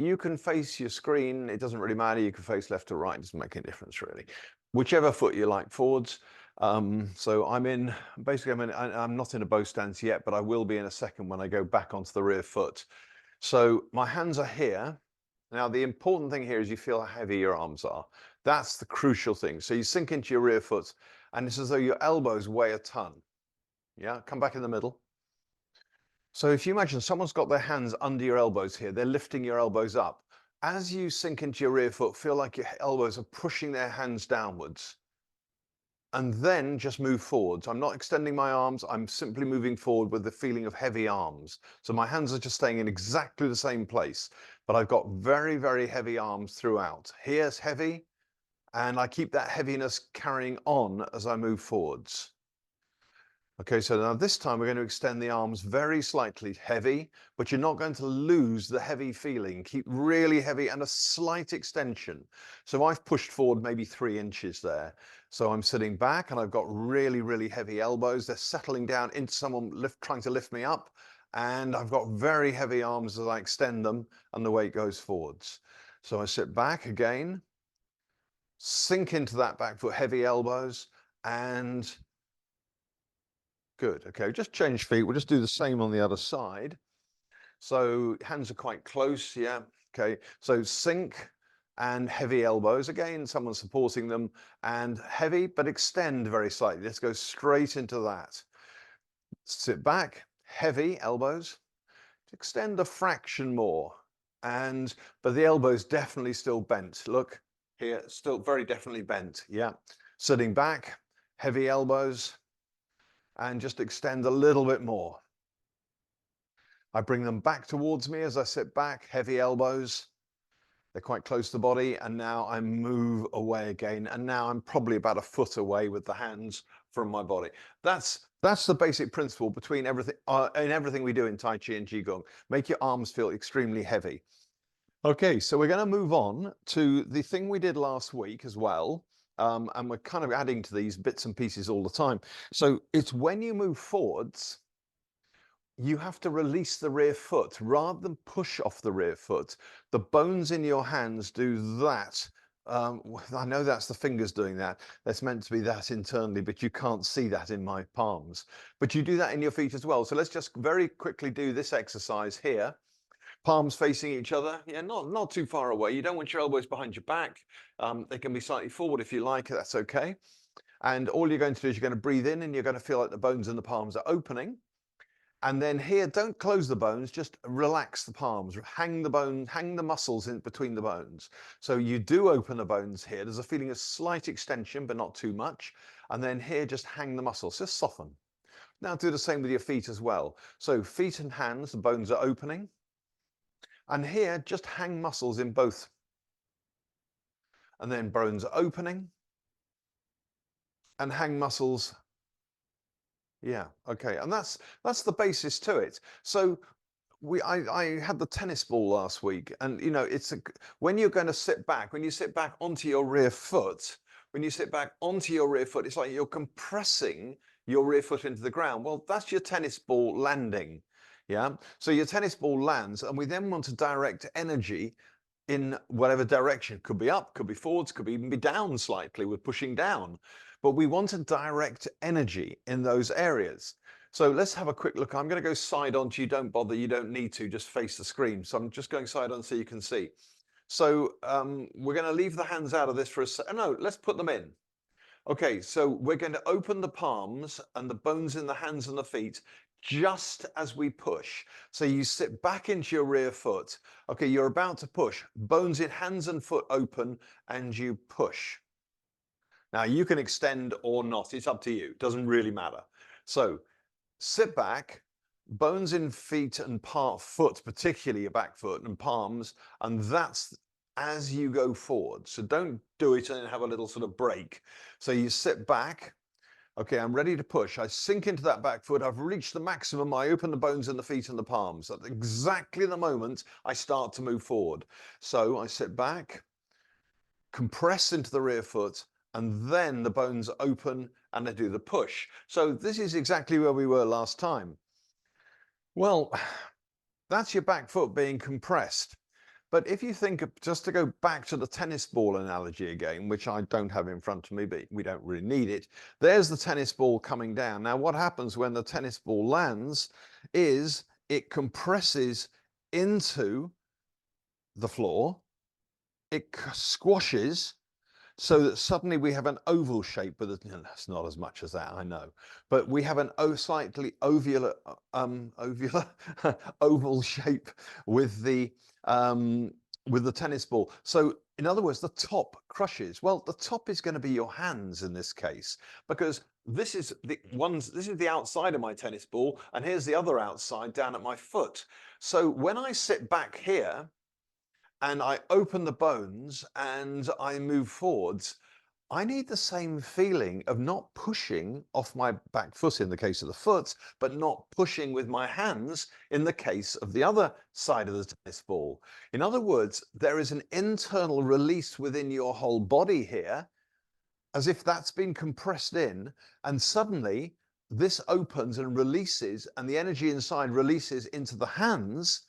you can face your screen. It doesn't really matter. You can face left or right. It doesn't make any difference really. Whichever foot you like forwards. So I'm not in a bow stance yet, but I will be in a second when I go back onto the rear foot. So my hands are here. Now, the important thing here is you feel how heavy your arms are. That's the crucial thing. So you sink into your rear foot and it's as though your elbows weigh a ton. Yeah, come back in the middle. So if you imagine someone's got their hands under your elbows here, they're lifting your elbows up. As you sink into your rear foot, feel like your elbows are pushing their hands downwards. And then just move forwards. I'm not extending my arms. I'm simply moving forward with the feeling of heavy arms. So my hands are just staying in exactly the same place, but I've got very, very heavy arms throughout. Here's heavy, and I keep that heaviness carrying on as I move forwards. Okay, so now this time we're going to extend the arms very slightly, heavy, but you're not going to lose the heavy feeling. Keep really heavy and a slight extension. So I've pushed forward maybe 3 inches there. So I'm sitting back and I've got really, really heavy elbows. They're settling down into someone trying to lift me up. And I've got very heavy arms as I extend them and the weight goes forwards. So I sit back again, sink into that back foot, heavy elbows, and good. Okay, just change feet. We'll just do the same on the other side. So hands are quite close. Yeah. Okay. So sink and heavy elbows. Again, someone supporting them and heavy, but extend very slightly. Let's go straight into that. Sit back, heavy elbows. Extend a fraction more. But the elbow's definitely still bent. Look here, still very definitely bent. Yeah. Sitting back, heavy elbows. And just extend a little bit more. I bring them back towards me as I sit back, heavy elbows. They're quite close to the body, and now I move away again. And now I'm probably about a foot away with the hands from my body. That's the basic principle between everything in everything we do in Tai Chi and Qigong. Make your arms feel extremely heavy. Okay, so we're going to move on to the thing we did last week as well. And we're kind of adding to these bits and pieces all the time. So it's when you move forwards, you have to release the rear foot rather than push off the rear foot. The bones in your hands do that. I know that's the fingers doing that. That's meant to be that internally, but you can't see that in my palms. But you do that in your feet as well. So let's just very quickly do this exercise here. Palms facing each other. Yeah, not too far away. You don't want your elbows behind your back. They can be slightly forward if you like. That's okay. And all you're going to do is you're going to breathe in and you're going to feel like the bones in the palms are opening. And then here, don't close the bones, just relax the palms, hang the muscles in between the bones. So you do open the bones here. There's a feeling of slight extension, but not too much. And then here, just hang the muscles, just soften. Now do the same with your feet as well. So feet and hands, the bones are opening. And here, just hang muscles in both. And then bones are opening. And hang muscles. Yeah, okay. And that's the basis to it. So I had the tennis ball last week, and you know, when you're going to sit back, when you sit back onto your rear foot, it's like you're compressing your rear foot into the ground. Well, that's your tennis ball landing. Yeah. So your tennis ball lands, and we then want to direct energy in whatever direction. Could be up, could be forwards, could even be down slightly. We're pushing down. But we want to direct energy in those areas. So let's have a quick look. I'm going to go side on to you. Don't bother. You don't need to. Just face the screen. So I'm just going side on so you can see. So we're going to leave the hands out of this for a second. No, let's put them in. Okay, so we're going to open the palms and the bones in the hands and the feet just as we push. So you sit back into your rear foot. Okay, you're about to push. Bones in hands and foot open and you push. Now you can extend or not. It's up to you. It doesn't really matter. So sit back, bones in feet and foot, particularly your back foot and palms, and that's as you go forward. So don't do it and have a little sort of break. So you sit back. Okay, I'm ready to push. I sink into that back foot. I've reached the maximum. I open the bones in the feet and the palms. At exactly the moment I start to move forward. So I sit back, compress into the rear foot, and then the bones open and I do the push. So this is exactly where we were last time. Well, that's your back foot being compressed. But if you think of, just to go back to the tennis ball analogy again, which I don't have in front of me, but we don't really need it. There's the tennis ball coming down. Now, what happens when the tennis ball lands is it compresses into the floor, it squashes, so that suddenly we have an oval shape, but that's not as much as that, I know. But we have an slightly ovular, oval shape with the tennis ball. So in other words, the top crushes. Well, the top is going to be your hands in this case, because this is the outside of my tennis ball, and here's the other outside down at my foot. So when I sit back here, and I open the bones and I move forwards, I need the same feeling of not pushing off my back foot in the case of the foot, but not pushing with my hands in the case of the other side of the tennis ball. In other words, there is an internal release within your whole body here, as if that's been compressed in, and suddenly this opens and releases, and the energy inside releases into the hands.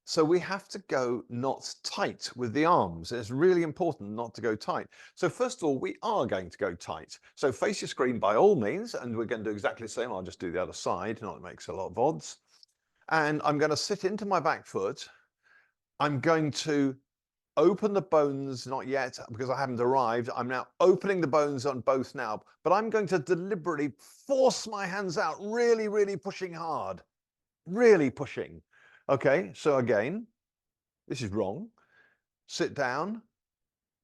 So we have to go not tight with the arms. It's really important not to go tight. So first of all, we are going to go tight. So face your screen by all means, and we're going to do exactly the same. I'll just do the other side, not it makes a lot of odds. And I'm going to sit into my back foot. I'm going to open the bones, not yet, because I haven't arrived. I'm now opening the bones on both now, but I'm going to deliberately force my hands out, really, really pushing hard, really pushing. Okay, so again, this is wrong. Sit down.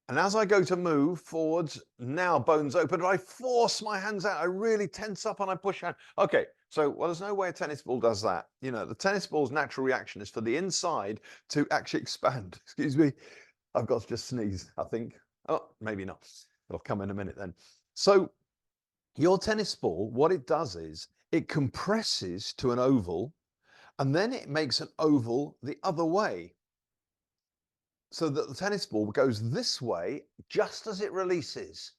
And as I go to move forwards, now bones open, I force my hands out. I really tense up and I push out. Okay, so well, there's no way a tennis ball does that. You know, the tennis ball's natural reaction is for the inside to actually expand. Excuse me. I've got to just sneeze, I think. Oh, maybe not. It'll come in a minute then. So your tennis ball, what it does is it compresses to an oval, and then it makes an oval the other way, so that the tennis ball goes this way just as it releases.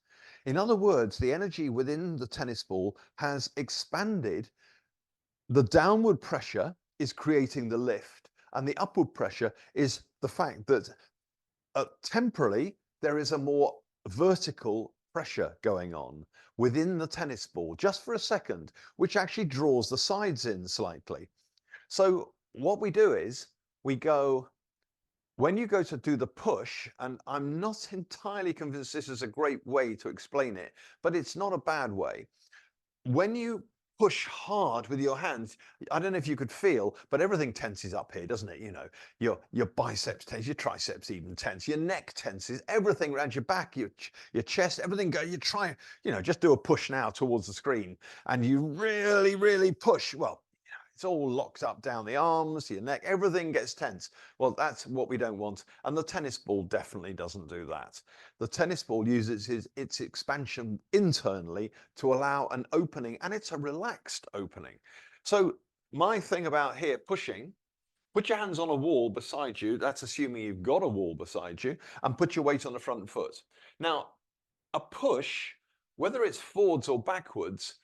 In other words, the energy within the tennis ball has expanded. The downward pressure is creating the lift, and the upward pressure is the fact that temporarily there is a more vertical pressure going on within the tennis ball just for a second, which actually draws the sides in slightly. So what we do is we go, when you go to do the push, and I'm not entirely convinced this is a great way to explain it, but it's not a bad way. When you push hard with your hands, I don't know if you could feel, but everything tenses up here, doesn't it? You know, your biceps tense, your triceps even tense, your neck tenses, everything around your back, your chest, everything go. You try, you know, just do a push now towards the screen, and you really, really push. Well, it's all locked up down the arms, your neck, everything gets tense. Well, that's what we don't want. And the tennis ball definitely doesn't do that. The tennis ball uses its expansion internally to allow an opening, and it's a relaxed opening. So my thing about here, pushing, put your hands on a wall beside you. That's assuming you've got a wall beside you, and put your weight on the front foot. Now, a push, whether it's forwards or backwards,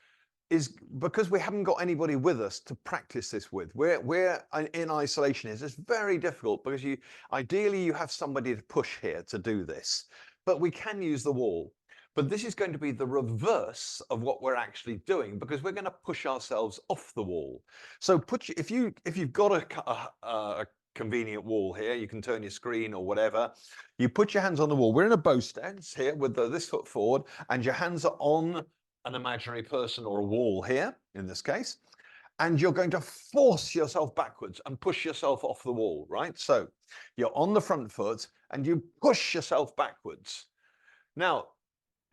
is because we haven't got anybody with us to practice this with. We're in isolation. It's very difficult because ideally you have somebody to push here to do this, but we can use the wall. But this is going to be the reverse of what we're actually doing, because we're going to push ourselves off the wall. So if you've got a convenient wall here, you can turn your screen or whatever. You put your hands on the wall. We're in a bow stance here with this foot forward, and your hands are on an imaginary person or a wall here, in this case, and you're going to force yourself backwards and push yourself off the wall, right? So you're on the front foot and you push yourself backwards. Now,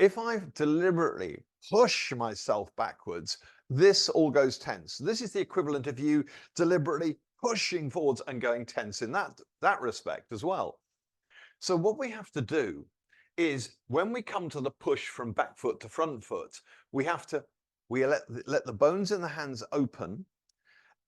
if I deliberately push myself backwards, this all goes tense. This is the equivalent of you deliberately pushing forwards and going tense in that respect as well. So what we have to do is, when we come to the push from back foot to front foot, we let the bones in the hands open,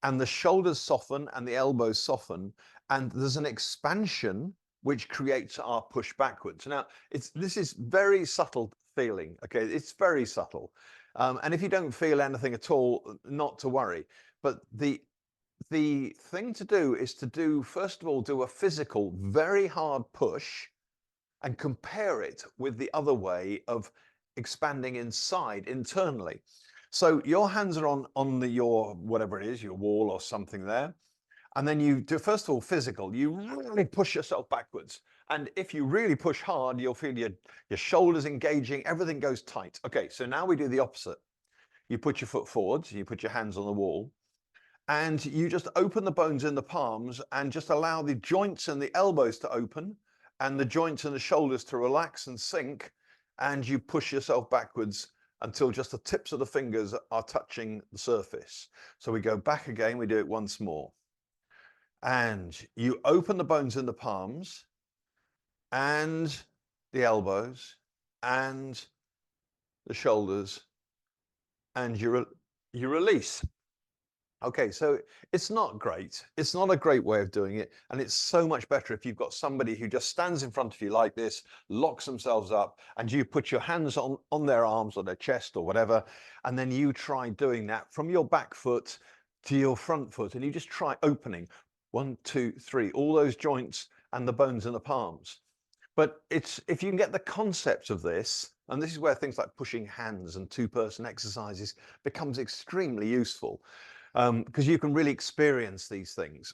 and the shoulders soften and the elbows soften, and there's an expansion which creates our push backwards. Now, this is very subtle feeling, okay? It's very subtle. And if you don't feel anything at all, not to worry. But the the thing to do is to do, first of all, do a physical, very hard push and compare it with the other way of expanding inside, internally. So your hands are on your, whatever it is, your wall or something there. And then you do, first of all, physical. You really push yourself backwards. And if you really push hard, you'll feel your shoulders engaging, everything goes tight. Okay, so now we do the opposite. You put your foot forwards, you put your hands on the wall, and you just open the bones in the palms and just allow the joints and the elbows to open and the joints and the shoulders to relax and sink, and you push yourself backwards until just the tips of the fingers are touching the surface. So we go back again, we do it once more. And you open the bones in the palms and the elbows and the shoulders, and you release. Okay, so it's not great. It's not a great way of doing it. And it's so much better if you've got somebody who just stands in front of you like this, locks themselves up, and you put your hands on their arms or their chest or whatever. And then you try doing that from your back foot to your front foot. And you just try opening 1, 2, 3, all those joints and the bones in the palms. But if you can get the concept of this, and this is where things like pushing hands and two-person exercises becomes extremely useful. Because you can really experience these things.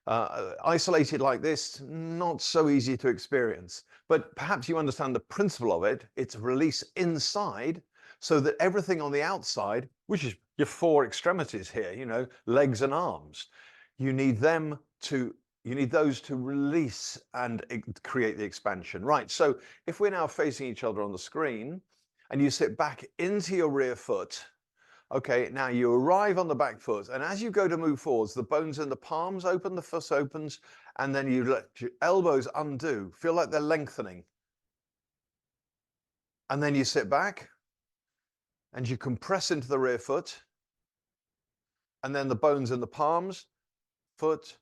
Isolated like this, not so easy to experience, but perhaps you understand the principle of it. It's release inside so that everything on the outside, which is your 4 extremities here, you know, legs and arms, you need those to release and create the expansion. Right, so if we're now facing each other on the screen and you sit back into your rear foot, okay, now you arrive on the back foot, and as you go to move forwards, the bones in the palms open, the foot opens, and then you let your elbows undo, feel like they're lengthening. And then you sit back, and you compress into the rear foot, and then the bones in the palms, foot,